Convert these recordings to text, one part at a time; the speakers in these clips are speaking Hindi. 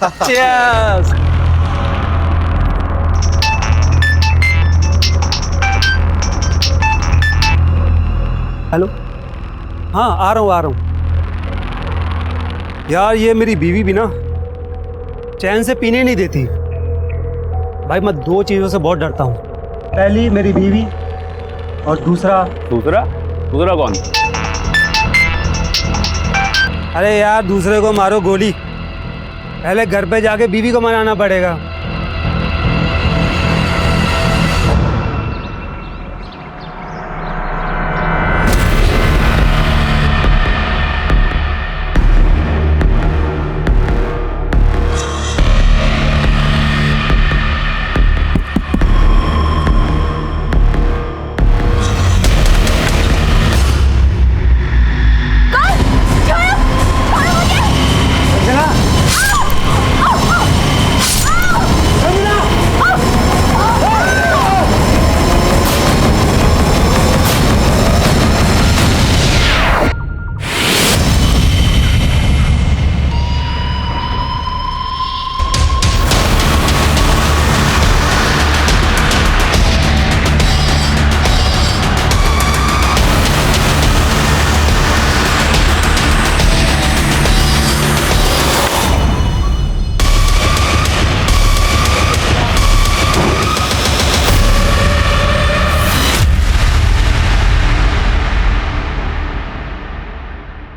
Cheers! हेलो, हाँ आ रहा हूँ। यार ये मेरी बीवी भी ना चैन से पीने नहीं देती। भाई मैं दो चीज़ों से बहुत डरता हूँ, पहली मेरी बीवी और दूसरा कौन? अरे यार दूसरे को मारो गोली, पहले घर पे जाके बीवी को मनाना पड़ेगा।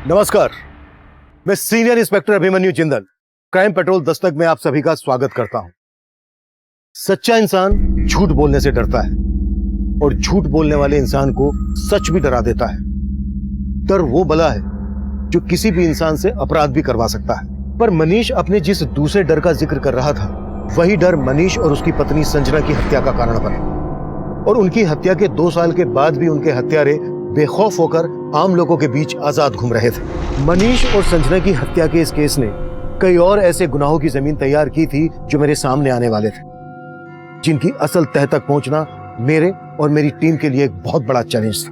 नमस्कार, मैं senior inspector Abhimanyu Jindal crime petrol Dastak में आप सभी का स्वागत करता हूं। सच्चा इंसान झूठ बोलने से डरता है और झूठ बोलने वाले इंसान को सच भी डरा देता है। डर वो बला है जो किसी भी इंसान से अपराध भी करवा सकता है। पर मनीष अपने जिस दूसरे डर का जिक्र कर रहा था, वही डर मनीष और उसकी पत्नी संजना की हत्या का कारण बना और उनकी हत्या के 2 साल के बाद भी उनके हत्यारे बेखौफ होकर आम लोगों के बीच आजाद घूम रहे थे। मनीष और संजना की हत्या के इस केस ने कई और ऐसे गुनाहों की जमीन तैयार की थी जो मेरे सामने आने वाले थे, जिनकी असल तह तक पहुंचना मेरे और मेरी टीम के लिए एक बहुत बड़ा चैलेंज था।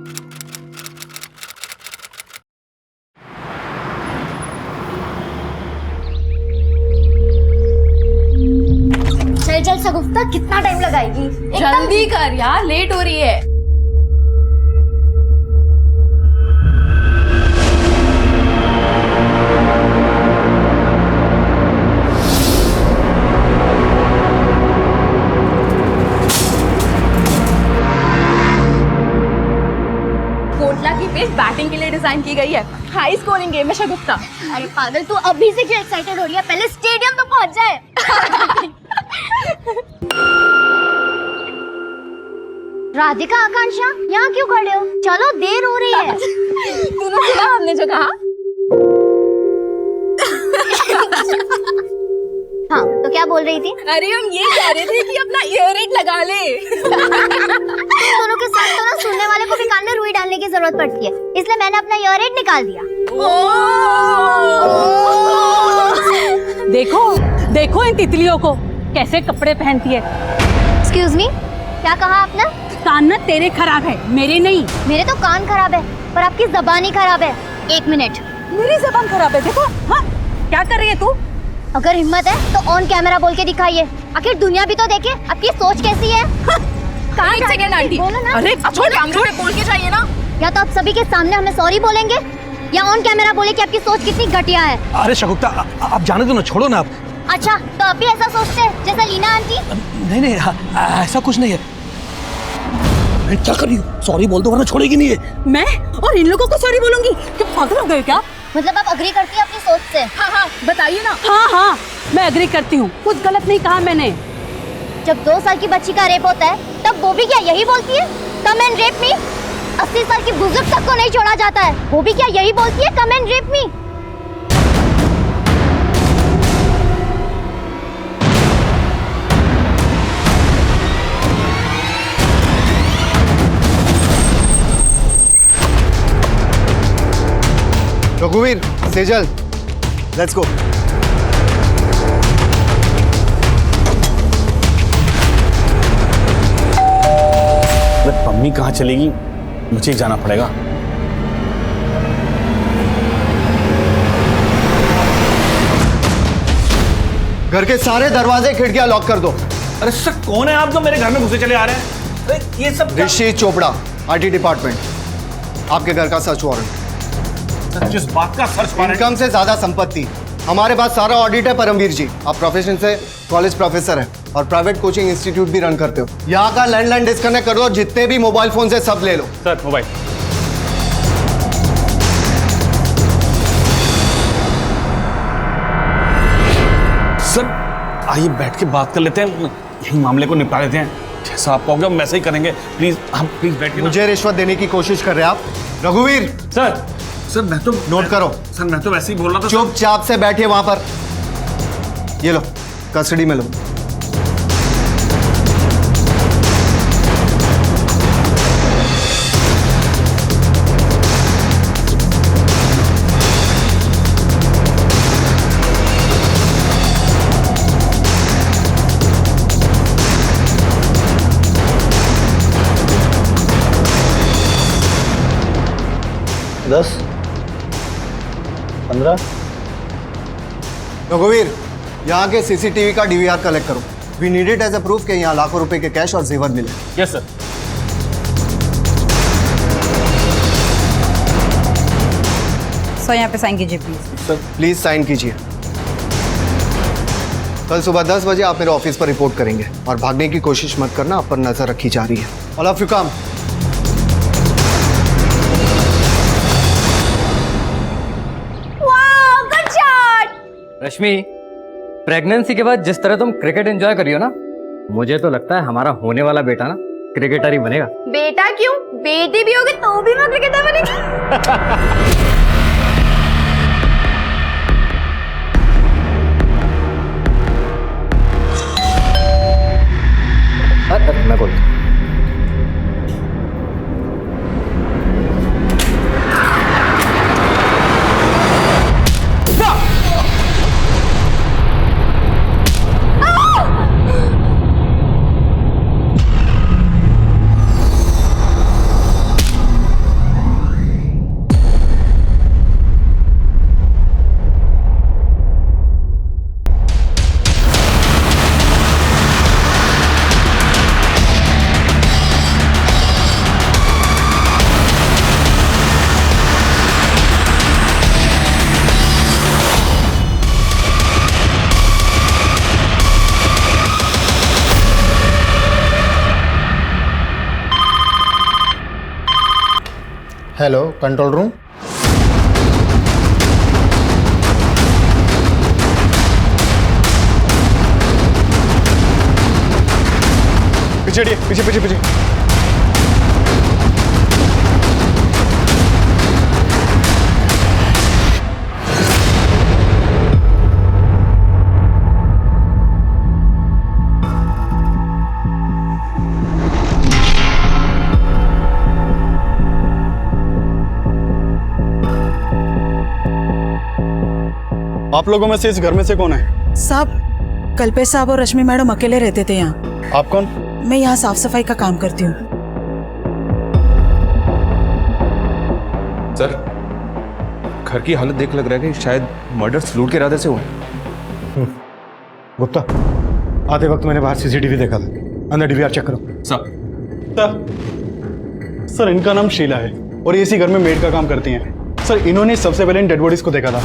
चल शगुफ्ता, कितना टाइम लगाएगी? जल्दी कर यार, लेट हो रही है। बैटिंग के लिए डिजाइन की गई है, हाई स्कोरिंग गेम है शगुफ्ता। अरे पागल, तू अभी से क्यों एक्साइटेड हो रही है? पहले स्टेडियम तो पहुंच जाए। राधिका, आकांक्षा, यहाँ क्यों खड़े हो? चलो, देर हो रही है। तूने सुना हमने जो कहा? हाँ, तो क्या बोल रही थी? अरे हम ये कह रहे थे कि अपना ईयररिंग लगा ले। दोनों के साथ तो ना सुनने वाले को भी कान में रुई डालने की जरूरत पड़ती है, इसलिए मैंने अपना ईयररिंग निकाल दिया। देखो इन तितलियों को कैसे कपड़े पहनती है। एक्सक्यूज मी, क्या कहा आपने? कान ना तेरे खराब है, मेरे नहीं। मेरे तो कान खराब है, पर आपकी जबान ही खराब है। 1 मिनट। मेरी जबान खराब है? देखो। हाँ, क्या कर रही है तू? अगर हिम्मत है तो ऑन कैमरा बोल के दिखाइए, आखिर दुनिया भी तो देखे आपकी सोच कैसी है। कहाँ? एक सेकंड आंटी, बोलो ना। अरे छोड़, कैमरे पे बोल के जाइए ना। या तो आप सभी के सामने हमें सॉरी बोलेंगे या ऑन कैमरा बोले कि आपकी सोच कितनी घटिया है। अरे शगुफ्ता, आप जाने दो ना, छोड़ो ना आप। अच्छा, तो आप भी ऐसा सोचते हैं जैसा लीना आंटी? नहीं, ऐसा कुछ नहीं है। मैं क्या कर रही हूँ? सॉरी बोल दो वरना छोड़ेगी नहीं है। मैं और इन लोगों को सॉरी बोलूंगी? क्या पागल हो गए क्या? मतलब आप अग्री करती है अपनी सोच से? हाँ, बताइए ना। हाँ, मैं अग्री करती हूँ, कुछ गलत नहीं कहा मैंने। जब 2 साल की बच्ची का रेप होता है तब वो भी क्या यही बोलती है, कम एंड रेप मी? 80 साल की बुजुर्ग तक को नहीं छोड़ा जाता है, वो भी क्या यही बोलती है, कम एंड रेप मी? रघुवीर, सेजल, लेट्स गो। मम्मी कहाँ चलेगी? मुझे ही जाना पड़ेगा। घर के सारे दरवाजे खिड़कियां लॉक कर दो। अरे सर कौन है आप जो मेरे घर में घुसे चले आ रहे हैं? अरे ये सब ऋषि चोपड़ा, आईटी डिपार्टमेंट। आपके घर का सर्च वारंट। जिस बात का सर्च वारंट? इनकम से ज्यादा संपत्ति। हमारे पास सारा ऑडिट है परमवीर जी। आप प्रोफेशन से कॉलेज प्रोफेसर हैं और प्राइवेट कोचिंग इंस्टीट्यूट भी रन करते हो। यहाँ का लैंडलाइन डिस्कनेक्ट कर दो, जितने भी मोबाइल फोन से सब ले लो। Sir mobile. सर आइए बैठ के बात कर लेते हैं, यही मामले को निपटा लेते हैं। जैसा आप कहोगे हम वैसे ही करेंगे। प्लीज आप प्लीज बैठ के। मुझे रिश्वत देने की कोशिश कर रहे हैं आप? रघुवीर सर सर मैं तो नोट करो। सर मैं तो वैसे ही बोल रहा था। चुपचाप से बैठिए वहां पर। ये लो कस्टडी में लो। रघुवीर यहाँ के सीसीटीवी का डीवीआर कलेक्ट करो। We need it as a proof कि यहाँ लाखों रुपए के कैश और जेवर मिले। Yes sir. सर यहाँ पे साइन कीजिए प्लीज। सर प्लीज साइन कीजिए। कल सुबह 10 बजे आप मेरे ऑफिस पर रिपोर्ट करेंगे और भागने की कोशिश मत करना, आप पर नजर रखी जा रही है। All of you come. Rashmi, pregnancy के बाद जिस तरह तुम क्रिकेट एंजॉय करियो ना, मुझे तो लगता है हमारा होने वाला बेटा ना क्रिकेटर ही बनेगा। बेटा क्यों, बेटी भी होगी तो भी मैं क्रिकेटर बनेगी। मैं बोलता हूँ। Hello control room. पीछे हटिए, पीछे पीछे पीछे। आप लोगों में से इस घर में से कौन है? साहब, कल्पेश साहब और रश्मि मैडम अकेले रहते थे यहाँ। आप कौन? मैं यहाँ साफ सफाई का काम करती हूँ। सर घर की हालत देख लग रहा है कि शायद मर्डर लूट के इरादे से हुआ। गुप्ता, आते वक्त मैंने बाहर सीसीटीवी देखा था। अंदर डीवीआर चेक करो। सर इनका नाम शीला है और ये इसी घर में मेड का काम करती हैं। सर इन्होंने सबसे पहले इन डेड बॉडीज को देखा था।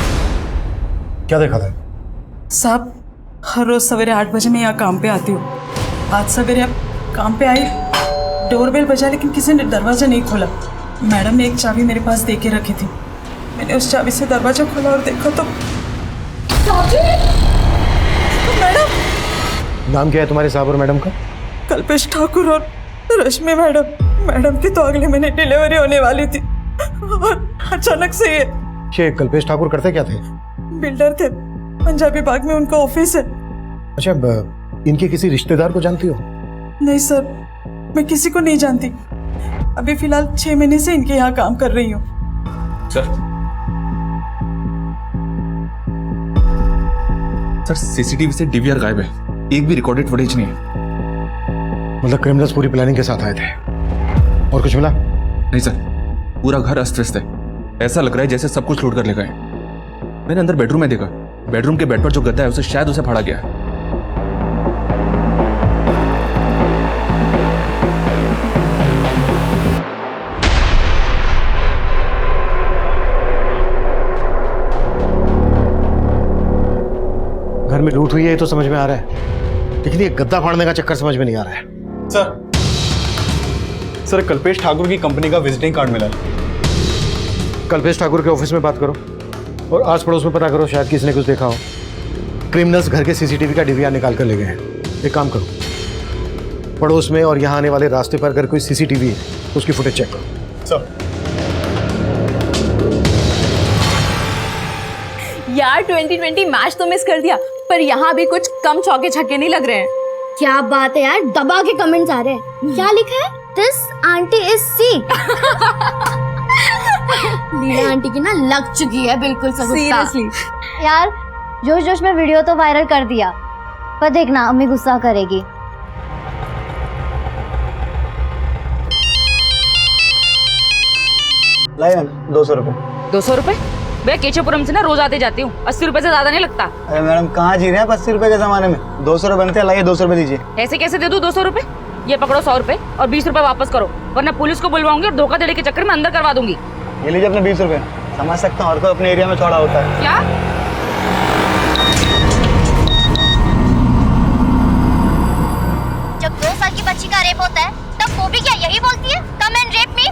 क्या देखा था? साहब, हर रोज सवेरे 8 बजे मैं यहाँ काम पे आती हूँ। आज सवेरे अब काम पे आई, डोरबेल बजा लेकिन किसी ने दरवाजा नहीं खोला। मैडम ने एक चाबी मेरे पास दे के रखी थी। मैंने उस चाबी से दरवाजा खोला और देखा तो मैडम। नाम क्या है तुम्हारे साहब और मैडम का? कल्पेश ठाकुर और रश्मि मैडम। मैडम की तो अगले महीने डिलीवरी होने वाली थी और अचानक से ये कल्पेश ठाकुर करते क्या थे? बिल्डर थे, पंजाबी बाग में उनका ऑफिस है। अच्छा, इनके किसी रिश्तेदार को जानती हो? नहीं सर, मैं किसी को नहीं जानती। अभी फिलहाल 6 महीने से इनके यहाँ काम कर रही हूँ। सर सीसीटीवी से डीवीआर गायब है, एक भी रिकॉर्डेड फुटेज नहीं है। मतलब क्रिमिनल्स पूरी प्लानिंग के साथ आए थे और कुछ मिला? नहीं सर, पूरा घर अस्त व्यस्त है। ऐसा लग रहा है जैसे सब कुछ लूट कर ले गए। मैंने अंदर बेडरूम में देखा, बेडरूम के बेड पर जो गद्दा है उसे शायद उसे फाड़ा गया है। घर में लूट हुई है ये तो समझ में आ रहा है, लेकिन ये गद्दा फाड़ने का चक्कर समझ में नहीं आ रहा है। सर कल्पेश ठाकुर की कंपनी का विजिटिंग कार्ड मिला है। कल्पेश ठाकुर के ऑफिस में बात करो और आस पड़ोस में पता करो, शायद किसी ने कुछ देखा हो। क्रिमिनल्स घर के सीसीटीवी का डीवीआर निकाल कर ले गए हैं। एक काम करो, पड़ोस में और यहाँ आने वाले रास्ते पर अगर कोई सीसीटीवी है तो उसकी फुटेज चेक करो। सर यार 2020 मैच तो मिस कर दिया, पर यहाँ भी कुछ कम चौके छक्के नहीं लग रहे हैं। क्या बात है यार, दबा के कमेंट्स आ रहे हैं। क्या लिखा है? This aunty is sick. Leela aunty की ना लग चुकी है बिल्कुल सीरियसली यार, जोश जोश में वीडियो तो वायरल कर दिया, पर देखना अम्मी गुस्सा करेगी। लाइए 200 रुपए। 200 रुपए? भैया केशवपुरम से ना रोज आते जाती हूँ, 80 रुपए से ज्यादा नहीं लगता। अरे मैडम कहाँ जी रहे हैं 80 रुपए के जमाने में? 200 रुपए बनते हैं, लाइए 200 रुपए दीजिए। ऐसे कैसे दे दूँ 200 रुपए? ये पकड़ो 100 रुपए और 20 रुपए वापस करो, वरना पुलिस को बुलवाऊंगी और धोखाधड़ी के चक्कर में अंदर करवा दूंगी। ये लीजिए अपने 20 रुपए। समझ सकता हूँ, हर कोई अपने एरिया में छोड़ा होता है। क्या? जब 2 साल की बच्ची का रेप होता है तब वो भी क्या यही बोलती है, कम एंड रेप मी?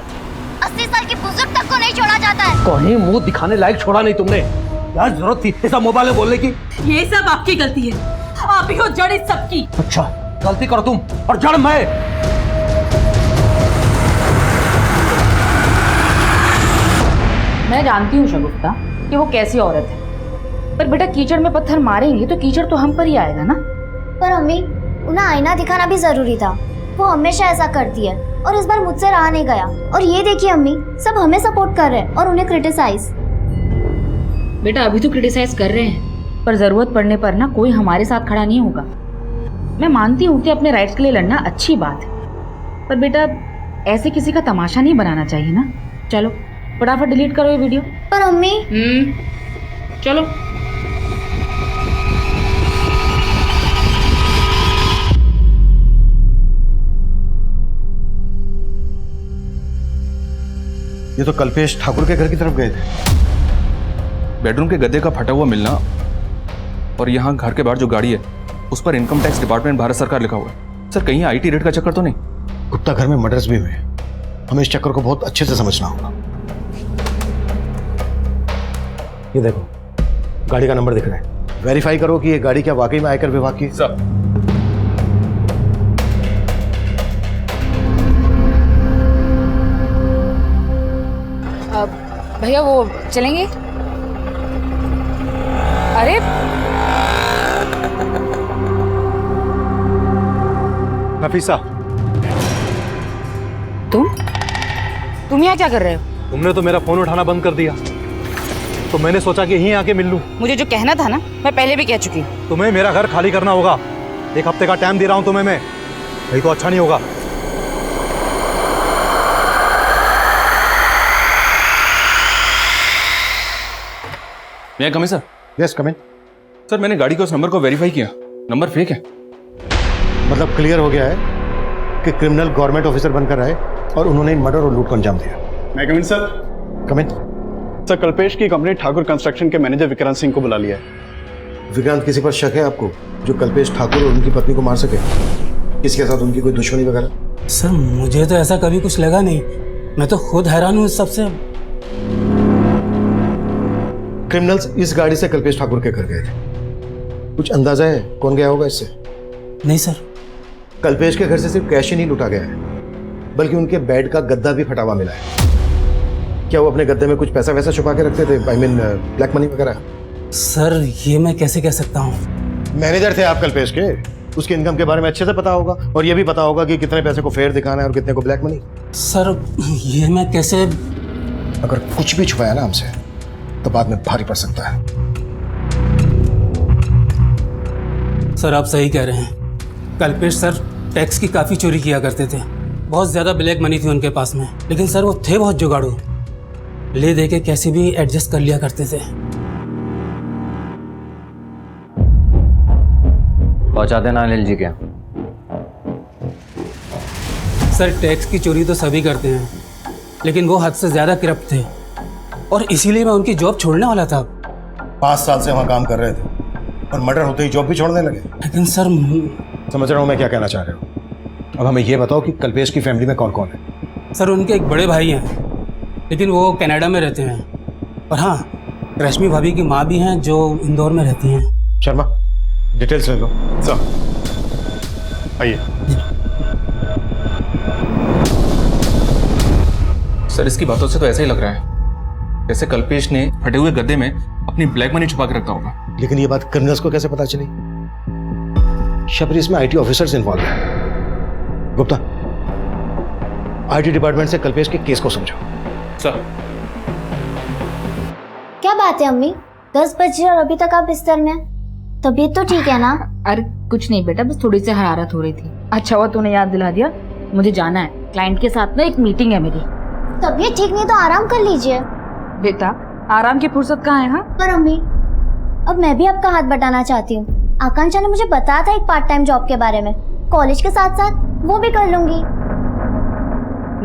80 साल की बुजुर्ग तक को नहीं छोड़ा जाता है। कहीं मुंह दिखाने लायक छोड़ा नहीं तुमने। यार जरूरत थी ऐसा मोबाइल में बोलने की? ये सब आपकी गलती है, आप ही हो जड़ इस सब की। अच्छा, गलती करो तुम और जड़ मैं। मैं जानती हूँ शगुफ्ता कि वो कैसी औरत है, पर बेटा कीचड़ में पत्थर मारेंगे तो कीचड़ तो हम पर ही आएगा ना। पर अम्मी, उन्हें आईना दिखाना भी जरूरी था। वो हमेशा ऐसा करती है और इस बार मुझसे रहा नहीं गया। और ये देखिए अम्मी, सब हमें सपोर्ट कर रहे हैं और उन्हें क्रिटिसाइज। बेटा अभी तो क्रिटिसाइज कर रहे हैं, पर जरूरत पड़ने पर ना कोई हमारे साथ खड़ा नहीं होगा। मैं मानती हूँ कि अपने राइट्स के लिए लड़ना अच्छी बात है, पर बेटा ऐसे किसी का तमाशा नहीं बनाना चाहिए ना। चलो फटाफट डिलीट करो ये वीडियो। पर अम्मी, चलो। ये तो कल्पेश ठाकुर के घर की तरफ गए थे। बेडरूम के गद्दे का फटा हुआ मिलना और यहाँ घर के बाहर जो गाड़ी है उस पर इनकम टैक्स डिपार्टमेंट भारत सरकार लिखा हुआ है। सर कहीं आईटी रेड का चक्कर तो नहीं? गुप्ता घर में मर्डर्स भी हुए, हमें इस चक्कर को बहुत अच्छे से समझना होगा। ये देखो, गाड़ी का नंबर दिख रहा है। वेरीफाई करो कि ये गाड़ी क्या वाकई में आयकर विभाग की? सर भैया वो चलेंगे? अरे नफीसा, तुम यहाँ क्या कर रहे हो? तुमने तो मेरा फोन उठाना बंद कर दिया, तो मैंने सोचा कि यहीं आके मिल लूं। मुझे जो कहना था ना, मैं पहले भी कह चुकी हूँ। तुम्हें मेरा घर खाली करना होगा। 1 हफ्ते का टाइम दे रहा हूं तुम्हें मैं, नहीं तो अच्छा नहीं होगा। मैं कम सर? यस कम इन। सर मैंने गाड़ी के उस नंबर को वेरीफाई किया, नंबर फेक है। मतलब क्लियर हो गया है कि क्रिमिनल गवर्नमेंट ऑफिसर बनकर आए और उन्होंने मर्डर और लूट को अंजाम दिया। मैं कम इन सर? कम इन। सर कल्पेश की कंपनी ठाकुर कंस्ट्रक्शन के मैनेजर विक्रांत सिंह को बुला लिया है। विक्रांत, किसी पर शक है आपको जो कल्पेश ठाकुर और उनकी पत्नी को मार सके? किसके साथ उनकी कोई दुश्मनी वगैरह? सर मुझे तो ऐसा कभी कुछ लगा नहीं, मैं तो खुद हैरान हूँ इस सबसे। क्रिमिनल्स इस गाड़ी से कल्पेश ठाकुर के घर गए थे। कुछ अंदाजा है कौन गया होगा इससे? नहीं सर। कल्पेश के घर से सिर्फ कैश ही नहीं लूटा गया है, बल्कि उनके बेड का गद्दा भी फटा हुआ मिला है। क्या वो अपने गद्दे में कुछ पैसा वैसा छुपा के रखते थे? आई मीन ब्लैक मनी वगैरह? सर ये मैं कैसे कह सकता हूँ? मैनेजर थे आप कल्पेश के, उसके इनकम के बारे में अच्छे से पता होगा और ये भी पता होगा कि कितने पैसे को फेयर दिखाना है और कितने को ब्लैक मनी। सर ये मैं कैसे? अगर कुछ भी छुपाया ना हमसे तो बाद में भारी पड़ सकता है। सर आप सही कह रहे हैं। कल्पेश सर टैक्स की काफ़ी चोरी किया करते थे, बहुत ज़्यादा ब्लैक मनी थी उनके पास में, लेकिन सर वो थे बहुत जुगाड़ू, ले दे के कैसे भी एडजस्ट कर लिया करते थे। पहुंचा देना अनिल जी क्या? सर टैक्स की चोरी तो सभी करते हैं, लेकिन वो हद से ज़्यादा करप्ट थे और इसीलिए मैं उनकी जॉब छोड़ने वाला था। 5 साल से वहाँ काम कर रहे थे, और मर्डर होते ही जॉब भी छोड़ने लगे। लेकिन सर समझ रहा हूँ मैं क्या कहना चाह रहे हो। अब हमें ये बताओ कि कल्पेश की फैमिली में कौन कौन है। सर उनके एक बड़े भाई हैं, लेकिन वो कनाडा में रहते हैं। और हाँ, रश्मि भाभी की माँ भी हैं जो इंदौर में रहती हैं। शर्मा, डिटेल्स ले लो। सर आइए। सर इसकी बातों से तो ऐसा ही लग रहा है जैसे कल्पेश ने फटे हुए गद्दे में अपनी ब्लैक मनी छुपा के रखा होगा। लेकिन ये बात क्रिमिनल्स को कैसे पता चली? शबरी, इसमें आईटी ऑफिसर्स इन्वॉल्व हैं। गुप्ता, आईटी डिपार्टमेंट से कल्पेश के केस को समझो। सर क्या बात है अम्मी, 10 बजे और अभी तक आप बिस्तर में हैं? तबीयत तो ठीक है ना? अरे कुछ नहीं बेटा, बस थोड़ी सी हरारत हो रही थी। अच्छा हुआ तूने याद दिला दिया, मुझे जाना है। क्लाइंट के साथ ना एक मीटिंग है मेरी। तबीयत ठीक नहीं तो आराम कर लीजिए। बेटा आराम की फुर्सत कहाँ है? हाँ पर अम्मी, अब मैं भी आपका हाथ बटाना चाहती हूँ। आकांक्षा ने मुझे बताया था एक पार्ट टाइम जॉब के बारे में, कॉलेज के साथ साथ वो भी कर लूंगी।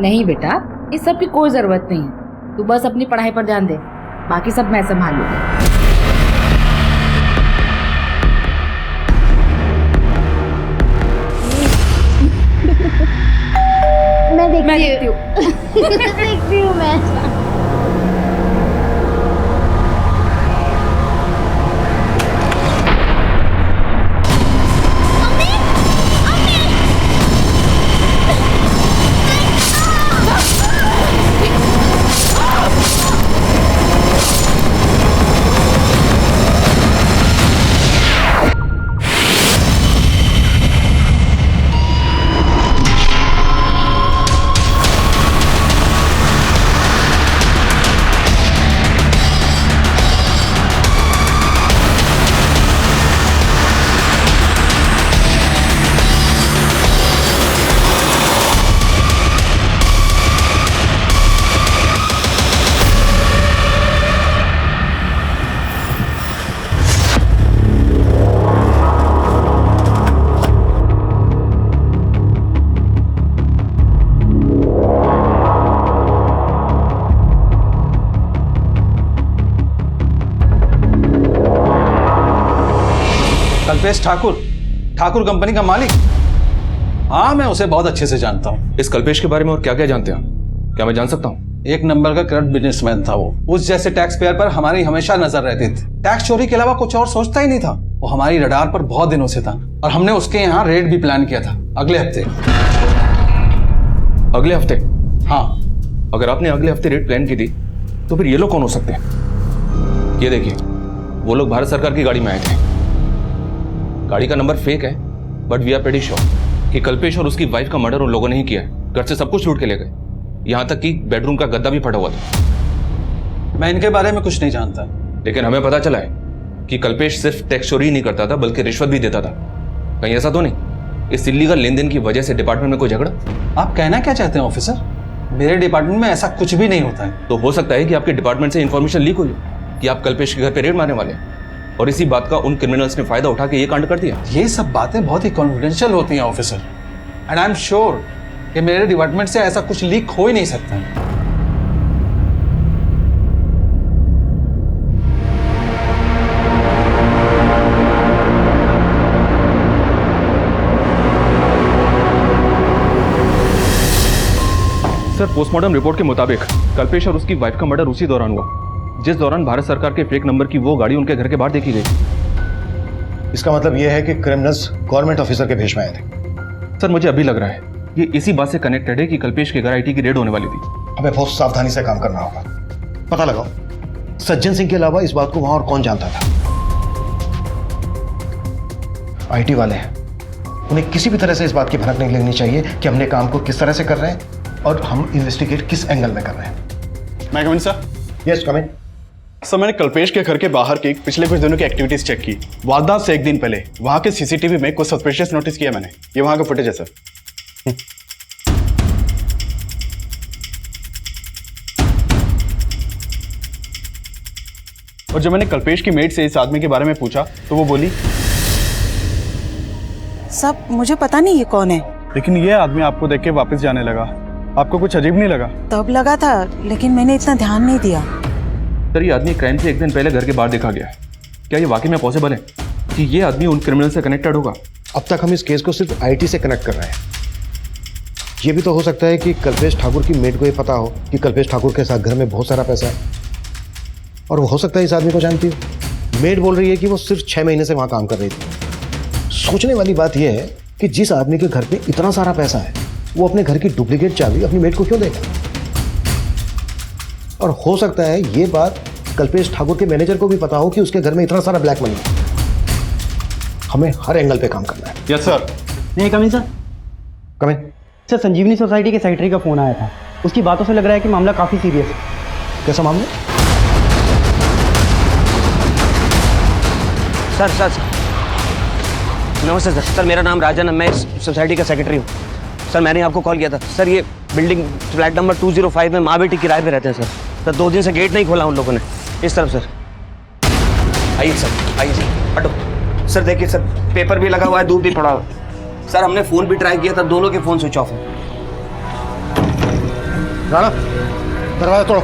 नहीं बेटा, इस सब की कोई जरूरत नहीं है। तू बस अपनी पढ़ाई पर ध्यान दे, बाकी सब मैं संभाल लूंगी। मैं देखती हूँ। देखती हूँ मैं। कल्पेश ठाकुर कंपनी का मालिक? हाँ, मैं उसे बहुत अच्छे से जानता हूँ। इस कल्पेश के बारे में और क्या क्या जानते हैं, क्या मैं जान सकता हूँ? एक नंबर का करप्ट बिजनेसमैन था वो। उस जैसे टैक्स पेयर पर हमारी हमेशा नजर रहती थी। टैक्स चोरी के अलावा कुछ और सोचता ही नहीं था। वो हमारी रडार पर बहुत दिनों से था और हमने उसके यहाँ रेड भी प्लान किया था अगले हफ्ते। अगले हफ्ते? हाँ। अगर आपने अगले हफ्ते रेड प्लान की थी तो फिर ये लोग कौन हो सकते हैं? ये देखिए, वो लोग भारत सरकार की गाड़ी में आए थे। गाड़ी का नंबर फेक है, but we are pretty sure कि कल्पेश और उसकी वाइफ का मर्डर उन लोगों ने ही किया है। घर से सब कुछ लूट के ले गए, यहाँ तक कि बेडरूम का गद्दा भी फटा हुआ था। मैं इनके बारे में कुछ नहीं जानता, लेकिन हमें पता चला है कि कल्पेश सिर्फ टैक्स चोरी नहीं करता था बल्कि रिश्वत भी देता था। कहीं ऐसा तो नहीं इस इल्लीगल लेन देन की वजह से डिपार्टमेंट में कोई झगड़ा? आप कहना क्या चाहते हैं ऑफिसर? मेरे डिपार्टमेंट में ऐसा कुछ भी नहीं होता है। तो हो सकता है कि आपके डिपार्टमेंट से इंफॉर्मेशन लीक हुई कि आप कल्पेश के घर पे रेड मारने वाले हैं और इसी बात का उन क्रिमिनल्स ने फायदा उठा के ये कांड कर दिया। ये सब बातें बहुत ही कॉन्फिडेंशियल होती हैं officer, and I am sure कि मेरे डिपार्टमेंट से ऐसा कुछ लीक हो ही नहीं सकता है। सर, पोस्टमार्टम रिपोर्ट के मुताबिक कल्पेश और उसकी वाइफ का मर्डर उसी दौरान हुआ जिस दौरान भारत सरकार के फेक नंबर की वो गाड़ी उनके घर के बाहर देखी गई। इसका मतलब यह है कि क्रिमिनल्स गवर्नमेंट ऑफिसर के भेष में आए थे। सर, मुझे अभी लग रहा है ये इसी बात से कनेक्टेड है कि कल्पेश के घर आईटी की रेड होने वाली थी। हमें बहुत सावधानी से काम करना होगा। पता लगाओ सज्जन सिंह के अलावा इस बात को वहां और कौन जानता था। आईटी वाले हैं, उन्हें किसी भी तरह से इस बात की भनक नहीं लगनी चाहिए कि हमने काम को किस तरह से कर रहे हैं और हम इन्वेस्टिगेट किस एंगल में कर रहे हैं। मैं कम इन सर? यस कम इन। सर, मैंने कल्पेश के घर के बाहर की पिछले कुछ दिनों की एक्टिविटीज चेक की। वारदात से एक दिन पहले वहां के सीसीटीवी में कुछ सस्पिशियस नोटिस किया मैंने। ये वहां का फुटेज है सर। और जब मैंने कल्पेश की मेड से इस आदमी के बारे में पूछा तो वो बोली, सब मुझे पता नहीं ये कौन है। लेकिन ये आदमी आपको देख के वापस जाने लगा। आपको कुछ अजीब नहीं लगा? तब लगा था, लेकिन मैंने इतना ध्यान नहीं दिया। सर, ये आदमी क्राइम से एक दिन पहले घर के बाहर देखा गया है। क्या ये वाकई में पॉसिबल है? कि ये आदमी उन क्रिमिनल से कनेक्टेड होगा। अब तक हम इस केस को सिर्फ आईटी से कनेक्ट कर रहे हैं। ये भी तो हो सकता है कि कल्पेश ठाकुर की मेड को ये पता हो कि कल्पेश ठाकुर के साथ घर में बहुत सारा पैसा है, और वो हो सकता है इस आदमी को जानती हो। मेड बोल रही है कि वो सिर्फ 6 महीने से वहां काम कर रही थी। सोचने वाली बात यह है कि जिस आदमी के घर पे इतना सारा पैसा है, वो अपने घर की डुप्लीकेट चाबी अपनी मेड को क्यों देगा? और हो सकता है ये बात कल्पेश ठाकुर के मैनेजर को भी पता हो कि उसके घर में इतना सारा ब्लैक मनी है। हमें हर एंगल पे काम करना है। Yes sir. नहीं कमिंग सर। कमिंग सर, संजीवनी सोसाइटी के सेक्रेटरी का फोन आया था। उसकी बातों से लग रहा है कि मामला काफी सीरियस है। कैसा मामला? सर नमस्ते सर। सर मेरा नाम राजन है, मैं इस सोसाइटी का सेक्रेटरी हूँ। सर मैंने आपको कॉल किया था। सर ये बिल्डिंग फ्लैट नंबर 205 में माँ बेटी किराए पे रहते हैं सर। 2 दिन से गेट नहीं खोला उन लोगों ने। इस तरफ सर। आइए सर, आइए सर, हटो। सर देखिए सर, पेपर भी लगा हुआ है, दूध भी पड़ा हुआ है। सर हमने फ़ोन भी ट्राई किया था, दोनों के फ़ोन स्विच ऑफ है। राणा, दरवाजा तोड़ो।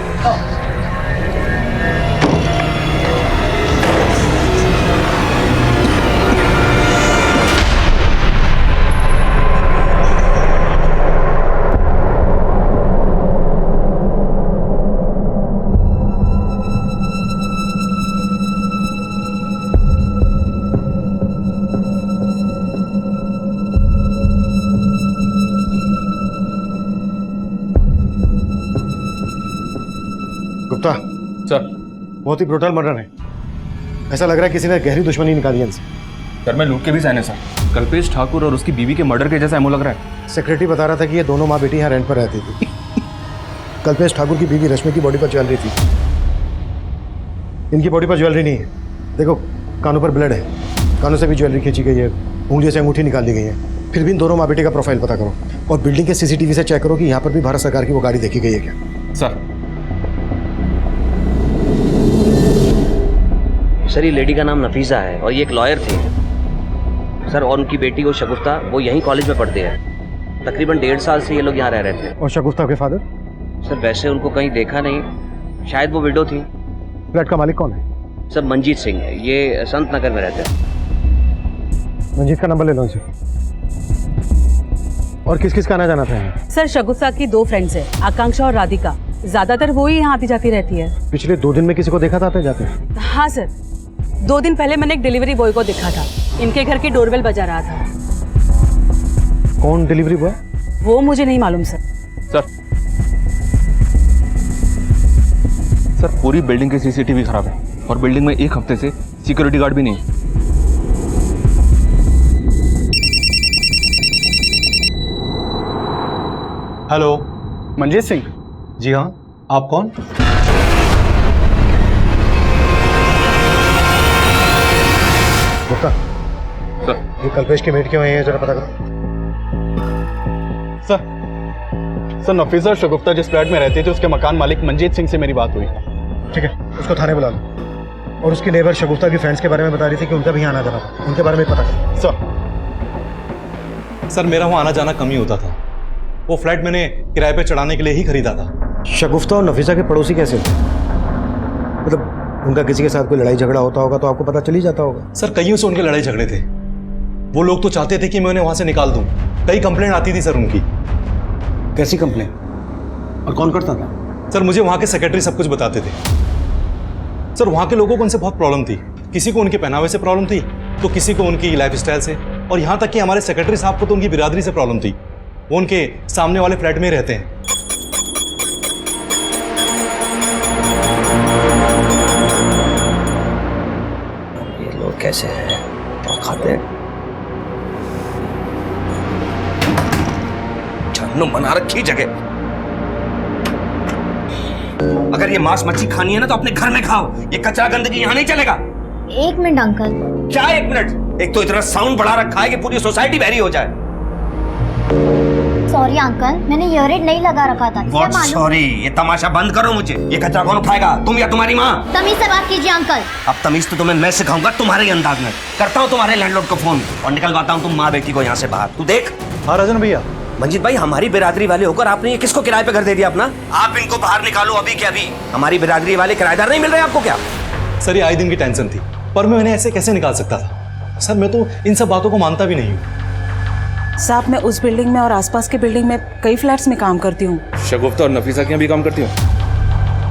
गुप्ता सर, बहुत ही ब्रूटल मर्डर है। ऐसा लग रहा है किसी ने गहरी दुश्मनी निकाली है इनसे। सर मैं लूट के भी सहन है सर। कल्पेश ठाकुर और उसकी बीवी के मर्डर के जैसा एमओ लग रहा है। सेक्रेटरी बता रहा था कि ये दोनों माँ बेटी यहाँ रेंट पर रहती थी। कल्पेश ठाकुर की बीवी रश्मि की बॉडी पर ज्वेलरी थी। इनकी बॉडी पर ज्वेलरी नहीं है। देखो कानों पर ब्लड है, कानों से भी ज्वेलरी खींची गई है, उंगलियों से अंगूठी निकाल ली गई है। फिर भी इन दोनों माँ बेटी का प्रोफाइल पता करो और बिल्डिंग के सीसीटीवी से चेक करो कि यहाँ पर भी भारत सरकार की वो गाड़ी देखी गई है क्या। सर ये लेडी का नाम नफीसा है और ये एक लॉयर थे सर, और उनकी बेटी वो शगुफ्ता, वो यहीं कॉलेज में पढ़ते हैं। तकरीबन 1.5 साल से ये लोग यहाँ रह रहे थे। और शगुफ्ता के फादर? सर वैसे उनको कहीं देखा नहीं, शायद वो विडो थी। फ्लैट का मालिक कौन है? सर मंजीत सिंह, ये संत नगर में रहते हैं। मंजीत का नंबर ले लो इनसे। और किस किस का आना जाना था? सर शगुफ्ता की 2 फ्रेंड्स है, आकांक्षा और राधिका। ज्यादातर वो ही यहाँ आती जाती रहती है। पिछले 2 दिन में किसी को देखा था आते जाते? हाँ सर, 2 दिन पहले मैंने एक डिलीवरी बॉय को देखा था, इनके घर की डोरबेल बजा रहा था। कौन डिलीवरी बॉय? वो मुझे नहीं मालूम सर। सर पूरी बिल्डिंग की सीसीटीवी खराब है और बिल्डिंग में 1 हफ्ते से सिक्योरिटी गार्ड भी नहीं है। हेलो, मंजीत सिंह। जी हाँ, आप कौन? गुप्ता सर, ये कल्पेश की मेट क्यों है जरा पता करो। सर नफीसा शगुफ्ता जिस फ्लैट में रहती थी उसके मकान मालिक मंजीत सिंह से मेरी बात हुई। ठीक है, उसको थाने बुला लो। और उसकी नेबर शगुफ्ता की फ्रेंड्स के बारे में बता रही थी कि उनका भी यहाँ आना जाना था, उनके बारे में पता करो। सर मेरा वहाँ आना जाना कम ही होता था। वो फ्लैट मैंने किराए पे चढ़ाने के लिए ही खरीदा था। शगुफ्ता और नफीसा के पड़ोसी कैसे होते? मतलब उनका किसी के साथ कोई लड़ाई झगड़ा होता होगा तो आपको पता चल ही जाता होगा। सर कईयों से उनके लड़ाई झगड़े थे। वो लोग तो चाहते थे कि मैं उन्हें वहां से निकाल दूं। कई कंप्लेंट आती थी सर उनकी। कैसी कंप्लेंट? और कौन करता था? सर मुझे वहां के सेक्रेटरी सब कुछ बताते थे। सर वहां के लोगों को उनसे बहुत प्रॉब्लम थी। किसी को उनके पहनावे से प्रॉब्लम थी तो किसी को उनकी लाइफस्टाइल से, और यहाँ तक कि हमारे सेक्रेटरी साहब को तो उनकी बिरादरी से प्रॉब्लम थी। वो उनके सामने वाले फ्लैट में ही रहते हैं। ये लोग कैसे हैं, क्या खाते हैं? जहन्नुम बना रखी जगह। अगर ये मांस मच्छी खानी है ना तो अपने घर में खाओ, ये कचरा गंदगी यहाँ नहीं चलेगा। 1 मिनट अंकल। क्या 1 मिनट? एक तो इतना साउंड बढ़ा रखा है कि पूरी सोसाइटी बहरी हो जाए। सॉरी अंकल, मैंने ईयररिंग नहीं लगा रखा था। What sorry? ये तमाशा बंद करो मुझे। ये कचरा कौन उठाएगा, तुम या तुम्हारी माँ? तमीज से बात कीजिए अंकल। अब तमीज तो तुम्हें मैं सिखाऊंगा तुम्हारे ही अंदाज में। करता हूँ तुम्हारे लैंडलॉर्ड को फोन और निकलवाता हूँ तुम माँ बेटी को यहाँ से बाहर। तू देख। हाँ राजन भैया। मंजीत भाई, हमारी बिरादरी वाले होकर आपने ये किसको किराए पे घर दे दिया अपना? आप इनको बाहर निकालो अभी के अभी। हमारी बिरादरी वाले किराएदार नहीं मिल रहे आपको क्या? सर ये आए दिन की टेंशन थी, पर मैं उन्हें ऐसे कैसे निकाल सकता था? सर मैं तो इन सब बातों को मानता भी नहीं हूँ। साहब मैं उस बिल्डिंग में और आसपास के बिल्डिंग में कई फ्लैट्स में काम करती हूँ। शगुफ्ता और नफीसा के यहाँ भी काम करती हो?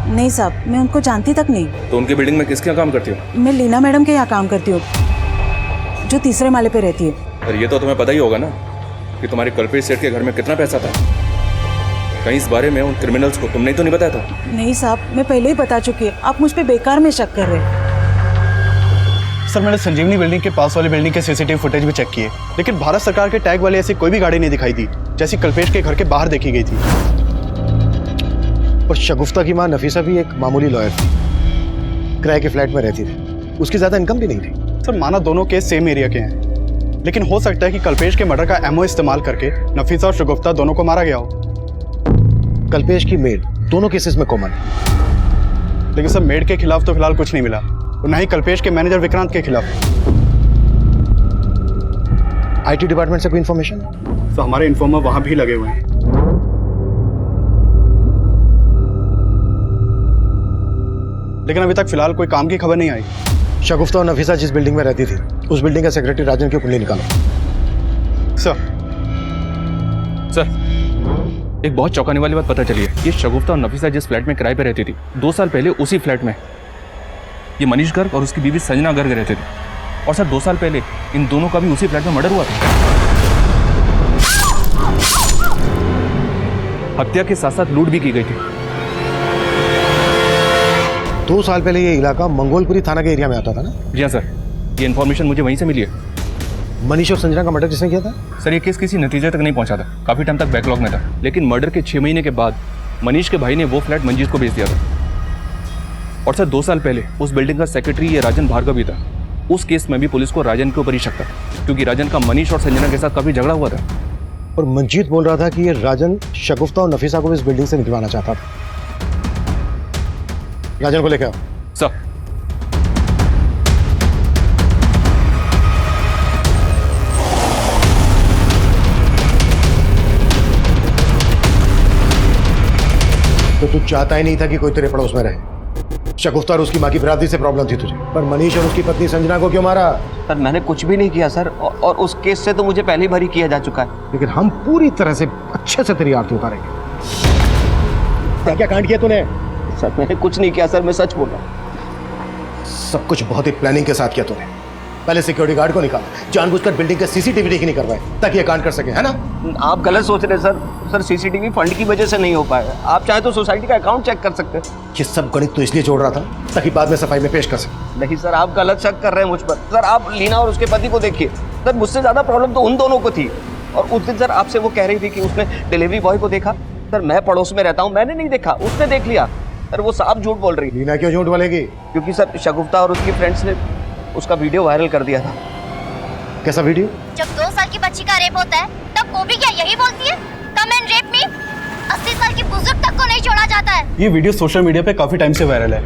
नहीं साहब, मैं उनको जानती तक नहीं। तो उनकी बिल्डिंग में किसके यहाँ काम करती हो? मैं लीना मैडम के यहाँ काम करती हूँ, जो तीसरे माले पे रहती है। और ये तो तुम्हें पता ही होगा ना कि तुम्हारे कल्पेश सेठ के घर में कितना पैसा था। कहीं इस बारे में उन क्रिमिनल्स को तुमने तो नहीं बताया था? नहीं साहब, मैं पहले ही बता चुकी है। आप मुझ पे बेकार में शक कर रहे हैं। सर मैंने संजीवनी बिल्डिंग के पास वाली बिल्डिंग के सीसीटीवी फुटेज भी चेक किए, लेकिन भारत सरकार के टैग वाली ऐसी कोई भी गाड़ी नहीं दिखाई दी जैसी कल्पेश के घर के बाहर देखी गई थी। और शगुफ्ता की मां नफीसा भी एक मामूली लॉयर थी, किराए के फ्लैट में रहती थी, उसकी ज्यादा इनकम भी नहीं थी। सर माना दोनों केस सेम एरिया के हैं, लेकिन हो सकता है कि कल्पेश के मर्डर का एमओ इस्तेमाल करके नफीसा और शगुफ्ता दोनों को मारा गया हो। कल्पेश की मेड दोनों केसेस में कॉमन है। लेकिन सर मेड के खिलाफ तो फिलहाल कुछ नहीं मिला, और न ही कल्पेश के मैनेजर विक्रांत के खिलाफ। आईटी डिपार्टमेंट से कोई इन्फॉर्मेशन? तो हमारे इन्फॉर्मर वहां भी लगे हुए हैं, लेकिन अभी तक फिलहाल कोई काम की खबर नहीं आई। शगुफ्ता और नफीसा जिस बिल्डिंग में रहती थी, उस बिल्डिंग का सेक्रेटरी राजन की कुंडली निकालो। सर एक बहुत चौंकाने वाली बात पता चली है। ये शगुफ्ता और नफीसा जिस फ्लैट में किराए पे रहती थी, 2 साल पहले उसी फ्लैट में ये मनीष गर्ग और उसकी बीवी संजना गर्ग रहते थे। और सर 2 साल पहले इन दोनों का भी उसी फ्लैट में मर्डर हुआ था। हत्या के साथ साथ लूट भी की गई थी। 2 साल पहले ये इलाका मंगोलपुरी थाना के एरिया में आता था ना? जी हाँ सर, ये इन्फॉर्मेशन मुझे वहीं से मिली है। मनीष और संजना का मर्डर किसने किया था? सर ये केस किसी नतीजे तक नहीं पहुंचा था, काफी टाइम तक बैकलॉग में था। लेकिन मर्डर के 6 महीने के बाद मनीष के भाई ने वो फ्लैट मंजीत को बेच दिया था। और सर 2 साल पहले उस बिल्डिंग का सेक्रेटरी ये राजन भार्गव भी था। उस केस में भी पुलिस को राजन के ऊपर ही शक था, क्योंकि राजन का मनीष और संजना के साथ काफी झगड़ा हुआ था। और मंजीत बोल रहा था कि ये राजन शगुफ्ता और नफीसा को इस बिल्डिंग से निकलवाना चाहता था। राजन को लेकर आओ। सर तो तू चाहता ही नहीं था कि कोई तेरे पड़ोस में रहे। शगुफ्ता और उसकी माँ की बिरादरी से प्रॉब्लम थी तुझे, पर मनीष और उसकी पत्नी संजना को क्यों मारा? सर मैंने कुछ भी नहीं किया सर, और उस केस से तो मुझे पहले ही भरी किया जा चुका है। लेकिन हम पूरी तरह से अच्छे से तेरी आरती उतारेंगे। क्या क्या कांड किया तूने? सर मैंने कुछ नहीं किया सर, मैं सच बोल रहा हूँ। सब कुछ बहुत ही प्लानिंग के साथ किया तूने। पहले सिक्योरिटी गार्ड को निकाला, जानबूझकर बिल्डिंग के सीसीटीवी नहीं करवाए ताकि ये कांड कर सके, है ना? आप गलत सोच रहे सर। सर सीसीटीवी फंड की वजह से नहीं हो पाया। आप चाहे तो सोसाइटी का अकाउंट चेक कर सकते हैं। ये सब गणित तो इसलिए जोड़ रहा था ताकि बाद में सफाई में पेश कर सके। नहीं सर, आप गलत शक कर रहे हैं मुझ पर। सर आप लीना और उसके पति को देखिए। सर मुझसे ज्यादा प्रॉब्लम तो उन दोनों को थी। और उस दिन सर आपसे वो कह रही थी कि उसने डिलीवरी बॉय को देखा। सर मैं पड़ोस में रहता हूँ, मैंने नहीं देखा, उसने देख लिया। सर वो साफ झूठ बोल रही। लीना क्यों झूठ बोलेगी? क्योंकि सर शगुफ्ता और उसकी फ्रेंड्स ने उसका वीडियो वायरल कर दिया था। कैसा वीडियो? जब 2 साल की बच्ची का रेप होता है तब वो भी क्या यही बोलती है, कम एंड रेप मी? 80 साल की बुजुर्ग तक को नहीं छोड़ा जाता है। ये वीडियो सोशल मीडिया पे काफी टाइम से वायरल है,